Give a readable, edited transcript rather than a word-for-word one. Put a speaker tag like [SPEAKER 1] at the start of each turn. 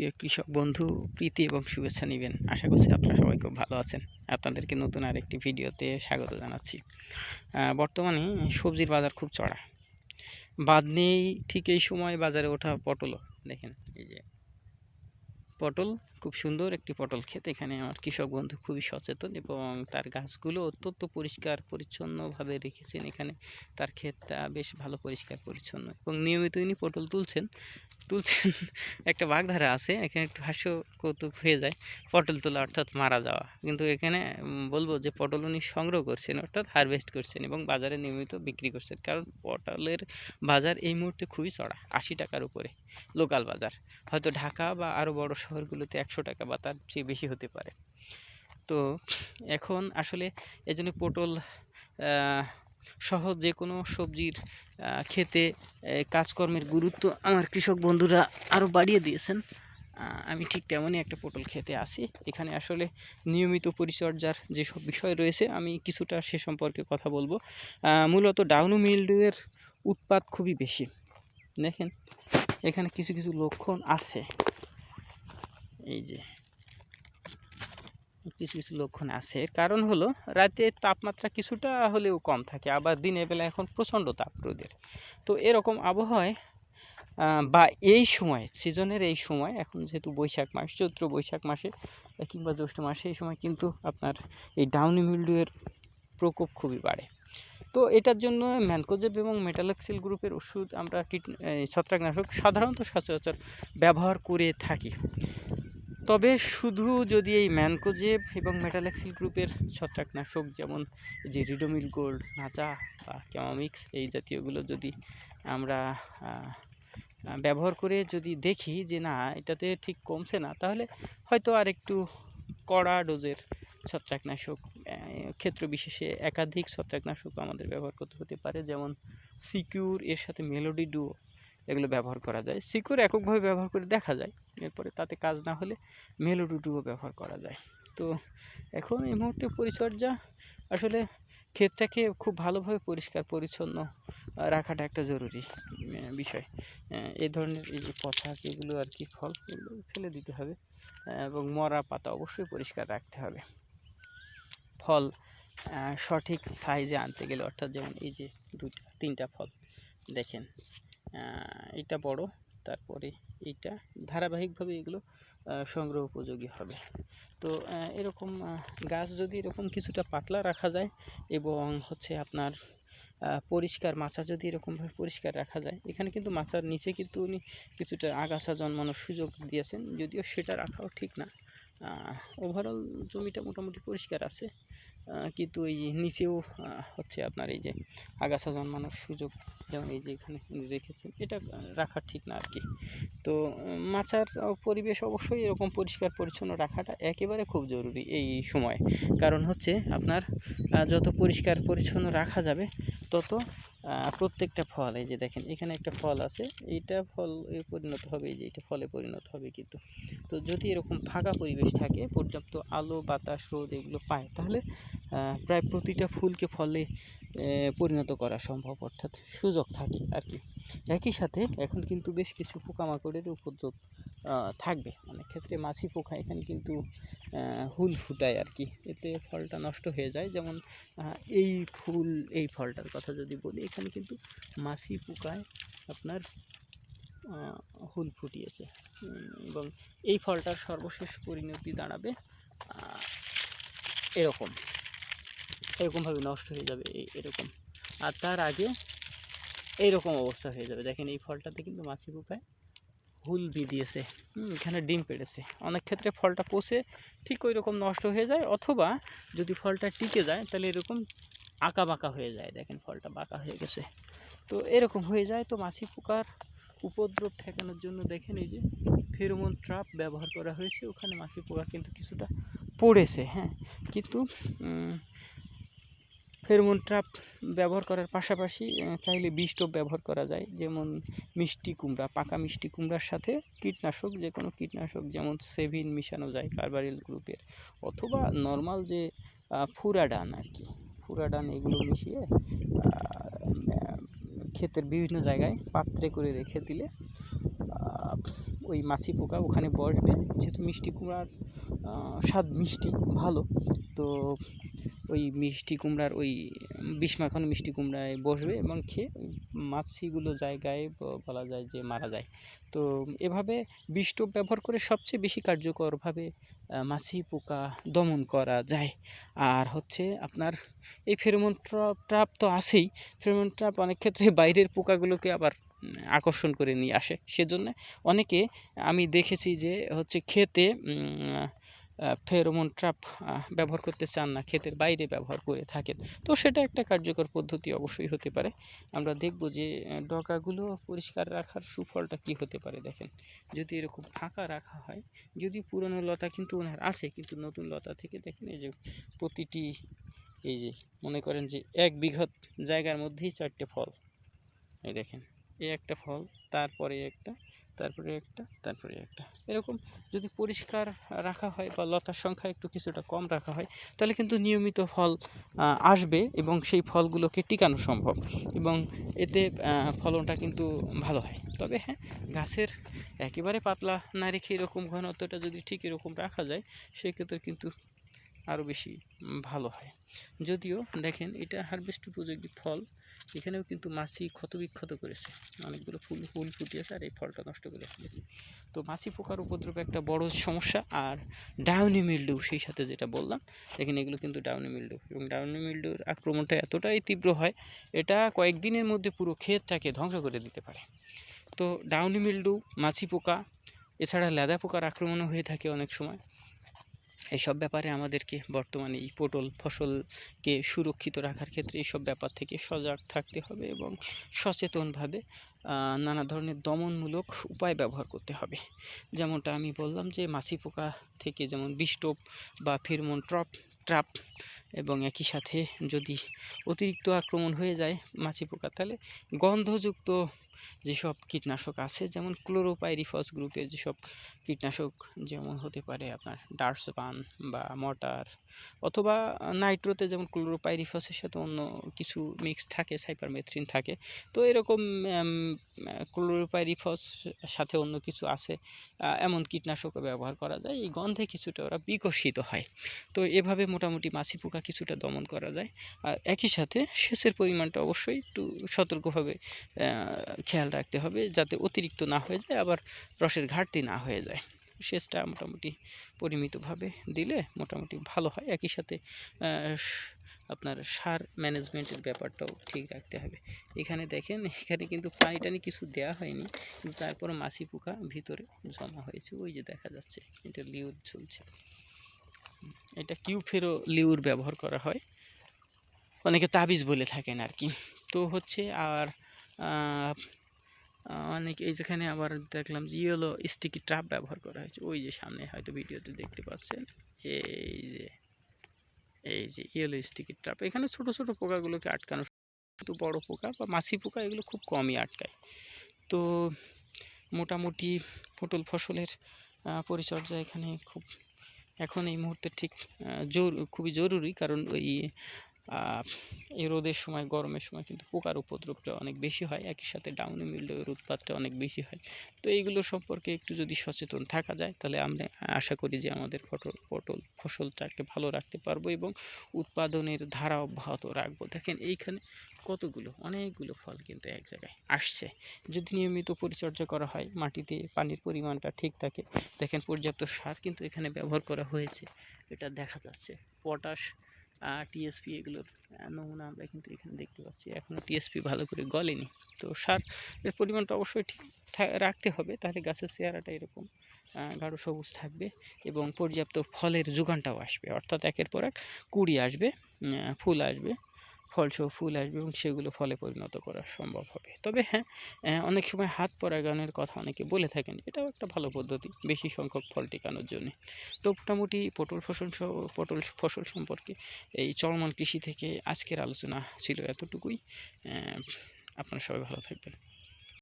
[SPEAKER 1] প্রিয় কৃষক বন্ধু, প্রীতি এবং শুভেচ্ছা নেবেন। আশা করছি আপনারা সবাই খুব ভালো আছেন। আপনাদেরকে নতুন আরেকটি ভিডিওতে স্বাগত জানাচ্ছি। বর্তমানে সবজির বাজার খুব চড়া। বাদ নেই ঠিক এই সময় বাজারে ওঠা পটলও। দেখেন এই যে পটল, খুব সুন্দর একটি পটল ক্ষেত। এখানে আমার কৃষক বন্ধু খুবই সচেতন এবং তার গাছগুলো অত্যন্ত পরিষ্কার পরিচ্ছন্নভাবে রেখেছেন। এখানে তার ক্ষেতটা বেশ ভালো পরিষ্কার পরিচ্ছন্ন এবং নিয়মিত ইনি পটল তুলছেন। একটা বাগধারা আছে, এখানে একটু হাস্য কৌতুক হয়ে যায়। পটল তোলা অর্থাৎ মারা যাওয়া, কিন্তু এখানে বলবো যে পটল উনি সংগ্রহ করছেন অর্থাৎ হারভেস্ট করছেন এবং বাজারে নিয়মিত বিক্রি করছেন। কারণ পটলের বাজার এই মুহূর্তে খুবই চড়া, 80 টাকার উপরে লোকাল বাজার। হয়তো ঢাকা বা আরও বড় শহরগুলোতে 100 টাকা বা তার চেয়ে বেশি হতে পারে। তো এখন আসলে এজন্য পটল সহ যে কোনো সবজির ক্ষেতে কাজকর্মের গুরুত্ব আমার কৃষক বন্ধুরা আরও বাড়িয়ে দিয়েছেন। আমি ঠিক তেমনই একটা পটল ক্ষেতে আছি। এখানে আসলে নিয়মিত পরিচর্যার যেসব বিষয় রয়েছে আমি কিছুটা সে সম্পর্কে কথা বলবো। মূলত ডাউনি মিলডিউয়ের উৎপাত খুবই বেশি। দেখেন এখানে কিছু কিছু লক্ষণ আছে, এই যে কিছু কিছু লক্ষণ আছে। কারণ হলো রাতে তাপমাত্রা কিছুটা হলেও কম থাকে, আবার দিনের বেলা এখন প্রচণ্ড তাপ রোদের। তো এরকম আবহাওয়ায় বা এই সময় সিজনের এই সময় এখন যেহেতু বৈশাখ মাস, চৈত্র বৈশাখ মাসে কিংবা জ্যৈষ্ঠ মাসে এই সময় কিন্তু আপনার এই ডাউনি মিলডিউয়ের প্রকোপ খুবই বাড়ে। তো এটার জন্য ম্যানকোজেব এবং মেটালক্সিল গ্রুপের ওষুধ আমরা ছত্রাকনাশক সাধারণত সচরাচর ব্যবহার করে থাকি। তবে শুধু যদি এই ম্যানকোজেব এবং মেটালক্সিল গ্রুপের ছত্রাকনাশক যেমন যে রিডোমিল গোল্ড, নাচা বা ক্যামামিক্স এই জাতীয়গুলো যদি আমরা ব্যবহার করে যদি দেখি যে না এটাতে ঠিক কমছে না, তাহলে হয়তো আর একটু কড়া ডোজের ছত্রাকনাশক ক্ষেত্র বিশেষে একাধিক ছত্রাকনাশক আমাদের ব্যবহার করতে হতে পারে। যেমন সিকিউর এর সাথে মেলোডি ডুও এগুলো ব্যবহার করা যায়। সিকিউর এককভাবে ব্যবহার করে দেখা যায়, এরপরে তাতে কাজ না হলে মেলোডি ডুও ব্যবহার করা যায়। তো এখন এই মুহূর্তে পরিচর্যা আসলে ক্ষেতটাকে খুব ভালোভাবে পরিষ্কার পরিচ্ছন্ন রাখাটা একটা জরুরি বিষয়। এই ধরনের এই যে পচা যেগুলো আর কি ফল, এগুলো ফেলে দিতে হবে এবং মরা পাতা অবশ্যই পরিষ্কার রাখতে হবে। ফল সঠিক সাইজে আনতে গেলে, অর্থাৎ যেমন এই যে 2-3টা ফল দেখেন, এটা বড়, তারপরে এইটা ধারাবাহিকভাবে এগুলো সংগ্রহ উপযোগী হবে। তো এরকম গাছ যদি এরকম কিছুটা পাতলা রাখা যায় এবং হচ্ছে আপনার পরিষ্কার মাচা যদি এরকমভাবে পরিষ্কার রাখা যায়, এখানে কিন্তু মাচার নিচে কিন্তু উনি কিছুটা আগাছা জন্মানোর সুযোগ দিয়েছেন, যদিও সেটা রাখাও ঠিক না। ওভারঅল জমিটা মোটামুটি পরিষ্কার আছে, কিন্তু এই নিচেও হচ্ছে আপনার এই যে আগাছা জন্মানোর সুযোগ, যেমন এই যে এখানে রেখেছেন, এটা রাখা ঠিক না আর কি। তো মাচার পরিবেশ অবশ্যই এরকম পরিষ্কার পরিচ্ছন্ন রাখাটা একেবারে খুব জরুরি এই সময়। কারণ হচ্ছে আপনার যত পরিষ্কার পরিচ্ছন্ন রাখা যাবে তত প্রত্যেকটা ফল, এই যে দেখেন এখানে একটা ফল আছে, এইটা ফল পরিণত হবে, এই যে এটা ফলে পরিণত হবে কিন্তু। তো যদি এরকম ফাঁকা পরিবেশ থাকে, পর্যাপ্ত আলো বাতাস রোদ এগুলো পায়, তাহলে প্রায় প্রতিটা ফুলকে ফলে পরিণত করা সম্ভব, অর্থাৎ সুযোগ থাকে আর কি। একই সাথে এখন কিন্তু বেশ কিছু পোকামাকড়ের উপদ্রব থাকবে, অনেক ক্ষেত্রে মাছি পোকা এখানে কিন্তু হুল ফুটায় আর কি, এতে ফলটা নষ্ট হয়ে যায়। যেমন এই ফলটার কথা যদি বলি, এখানে কিন্তু মাছি পোকায় আপনার হুল ফুটিয়েছে এবং এই ফলটার সর্বশেষ পরিণতি দাঁড়াবে এরকমভাবে নষ্ট হয়ে যাবে এরকম, আর তার আগে এইরকম অবস্থা হয়ে যাবে। দেখেন এই ফলটাতে কিন্তু মাছি পোকায় হুল দিয়েছে, এখানে ডিম পেড়েছে। অনেক ক্ষেত্রে ফলটা পচে ঠিক ওই রকম নষ্ট হয়ে যায়, অথবা যদি ফলটা টিকে যায় তাহলে এরকম আঁকা বাঁকা হয়ে যায়। দেখেন ফলটা বাঁকা হয়ে গেছে, তো এরকম হয়ে যায়। তো মাছি পোকার উপদ্রব ঠেকানোর জন্য দেখেন এই যে ফেরোমন ট্র্যাপ ব্যবহার করা হয়েছে, ওখানে মাছি পোকা কিন্তু কিছুটা পড়েছে। হ্যাঁ, কিন্তু ফেরোমন ট্র্যাপ ব্যবহার করার পাশাপাশি চাইলে বিষ টোপ ব্যবহার করা যায়, যেমন মিষ্টি কুমড়া, পাকা মিষ্টি কুমড়ার সাথে কীটনাশক, যে কোনো কীটনাশক যেমন সেভিন মিশানো যায় কার্বারিল গ্রুপের, অথবা নর্মাল যে ফুরাডান আর কি, ফুরাডান এগুলো মিশিয়ে ক্ষেতের বিভিন্ন জায়গায় পাত্রে করে রেখে দিলে ওই মাছি পোকা ওখানে বসবে, যেহেতু মিষ্টি কুমড়ার স্বাদ মিষ্টি ভালো, তো ওই মিষ্টি কুমড়ার ওই বিষ মাখানো মিষ্টি কুমড়ায় বসবে এবং খেয়ে মাছিগুলো জায়গায় বলা যায় যে মারা যায়। তো এভাবে বিষ টোপ ব্যবহার করে সবচেয়ে বেশি কার্যকরভাবে মাছি পোকা দমন করা যায়। আর হচ্ছে আপনার এই ফেরোমন ট্র্যাপ তো আছেই। ফেরোমন ট্র্যাপ অনেক ক্ষেত্রে বাইরের পোকাগুলোকে আবার আকর্ষণ করে নিয়ে আসে। সেজন্য অনেকে আমি দেখেছি যে হচ্ছে ক্ষেতে ফেরোমন ট্র্যাপ ব্যবহার করতে চান না, ক্ষেতের বাইরে ব্যবহার করে থাকেন। তো সেটা একটা কার্যকর পদ্ধতি অবশ্যই হতে পারে। আমরা দেখব যে ডগাগুলো পরিষ্কার রাখার সুফলটা কি হতে পারে। দেখেন, যদি এরকম ফাঁকা রাখা হয়, যদি পুরনো লতা কিন্তু ওনার আছে, কিন্তু নতুন লতা থেকে দেখেন এই যে প্রতিটি, এই যে মনে করেন যে 1 বিঘা জায়গার মধ্যেই 4টে ফল, এই দেখেন, এই একটা ফল, তারপরে একটা, তারপরে একটা, তারপরে একটা, এরকম যদি পরিষ্কার রাখা হয় বা লতার সংখ্যা একটু কিছুটা কম রাখা হয়, তাহলে কিন্তু নিয়মিত ফল আসবে এবং সেই ফলগুলোকে টিকানো সম্ভব এবং এতে ফলনটা কিন্তু ভালো হয়। তবে হ্যাঁ, গাছের একেবারে পাতলা না রেখে এরকম ঘনত্বটা যদি ঠিক এরকম রাখা যায়, সেক্ষেত্রে কিন্তু আরও বেশি ভালো হয়। যদিও দেখেন এটা হারভেস্ট উপযোগী ফল, এখানেও কিন্তু মাছি ক্ষতবিক্ষত করেছে, অনেকগুলো ফুল ফুটিয়েছে আর এই ফলটা নষ্ট করে ফেলেছে। তো মাছি পোকার উপদ্রব একটা বড় সমস্যা। আর ডাউনি মিল্ডিউ, সেই সাথে যেটা বললাম, দেখেন এগুলো কিন্তু ডাউনি মিল্ডিউ, এবং ডাউনি মিল্ডিউর আক্রমণটা এতটাই তীব্র হয়, এটা কয়েকদিনের মধ্যে পুরো ক্ষেতটাকে ধ্বংস করে দিতে পারে। তো ডাউনি মিল্ডিউ, মাছি পোকা, এছাড়া লেদা পোকার আক্রমণও হয়ে থাকে অনেক সময়। এইসব ব্যাপারে আমাদেরকে বর্তমানে এই পটল ফসলকে সুরক্ষিত রাখার ক্ষেত্রে এইসব ব্যাপার থেকে সজাগ থাকতে হবে এবং সচেতনভাবে নানা ধরনের দমনমূলক উপায় ব্যবহার করতে হবে। যেমনটা আমি বললাম যে মাছি পোকা থেকে যেমন বিষ টোপ বা ফেরোমন ট্র্যাপ, এবং একই সাথে যদি অতিরিক্ত আক্রমণ হয়ে যায় মাছি পোকা, তাহলে গন্ধযুক্ত যেসব কীটনাশক আছে, যেমন ক্লোরোপাইরিফস গ্রুপের যেসব কীটনাশক, যেমন হতে পারে আপনার ডার্সবান বা মর্টার, অথবা নাইট্রোতে যেমন ক্লোরোপাইরিফসের সাথে অন্য কিছু মিক্স থাকে, সাইপারমেথ্রিন থাকে। তো এরকম ক্লোরোপাইরিফস সাথে অন্য কিছু আছে, এমন কীটনাশকও ব্যবহার করা যায়। এই গন্ধে কিছুটা ওরা বিকশিত হয়। তো এভাবে মোটামুটি মাছি পোকা কিছুটা দমন করা যায়। আর একই সাথে সেচের পরিমাণটা অবশ্যই একটু সতর্কভাবে খেয়াল রাখতে হবে, যাতে অতিরিক্ত না হয়ে যায়, আবার রসের ঘাটতি না হয়ে যায়। সেচটা মোটামুটি পরিমিতভাবে দিলে মোটামুটি ভালো হয়। একই সাথে আপনার সার ম্যানেজমেন্টের ব্যাপারটাও ঠিক রাখতে হবে। এখানে দেখেন, এখানে কিন্তু পানি টানি কিছু দেওয়া হয়নি, কিন্তু তারপরে মাছি পোকা ভিতরে জমা হয়েছে, ওই যে দেখা যাচ্ছে এটা লিউর ঝুলছে। এটা কিউফেরো লিউর ব্যবহার করা হয়, অনেকে তাবিজ বলে থাকেন আর কি। তো হচ্ছে আর অনেক, এই যেখানে আবার দেখলাম যে ইয়েলো স্টিকি ট্র্যাপ ব্যবহার করা হয়েছে, ওই যে সামনে হয়তো ভিডিওতে দেখতে পাচ্ছেন, এই যে ইয়েলো স্টিকি ট্র্যাপ। এখানে ছোট ছোট পোকাগুলোকে আটকানো, কিন্তু বড় পোকা বা মাছি পোকা এগুলো খুব কমই আটকায়। তো মোটামুটি পটল ফসলের পরিচর্যা এখানে খুব এখন এই মুহূর্তে ঠিক খুবই জরুরি, কারণ ওই এই রোদের সময়, গরমের সময় কিন্তু পোকার উপদ্রবটা অনেক বেশি হয়, একই সাথে ডাউনি মিল্ডিউয়ের উৎপাতটা অনেক বেশি হয়। তো এইগুলো সম্পর্কে একটু যদি সচেতন থাকা যায়, তাহলে আমরা আশা করি যে আমাদের পটল ফসলটাকে ভালো রাখতে পারবো এবং উৎপাদনের ধারা অব্যাহত রাখবো। দেখেন এইখানে কতগুলো, অনেকগুলো ফল কিন্তু এক জায়গায় আসছে, যদি নিয়মিত পরিচর্যা করা হয়, মাটিতে পানির পরিমাণটা ঠিক থাকে। দেখেন পর্যাপ্ত সার কিন্তু এখানে ব্যবহার করা হয়েছে, এটা দেখা যাচ্ছে। পটাশ, টিএসপি, এগুলোর নমুনা আমরা কিন্তু এখানে দেখতে পাচ্ছি, এখনও টিএসপি ভালো করে গলেনি। তো সারের পরিমাণটা অবশ্যই ঠিক রাখতে হবে, তাহলে গাছের চেহারাটা এরকম গাঢ় সবুজ থাকবে এবং পর্যাপ্ত ফলের যোগানটাও আসবে, অর্থাৎ একের পর এক কুঁড়ি আসবে, ফুল আসবে, ফলসহ ফুল আসবে এবং সেগুলো ফলে পরিণত করা সম্ভব হবে। তবে হ্যাঁ, অনেক সময় হাত পরাগায়নের কথা অনেকে বলে থাকেন, এটাও একটা ভালো পদ্ধতি বেশি সংখ্যক ফল টিকানোর জন্য। তো মোটামুটি পটল ফসল সম্পর্কে এই চলমান কৃষি থেকে আজকের আলোচনা ছিল এতটুকুই। আপনারা সবাই ভালো থাকবেন।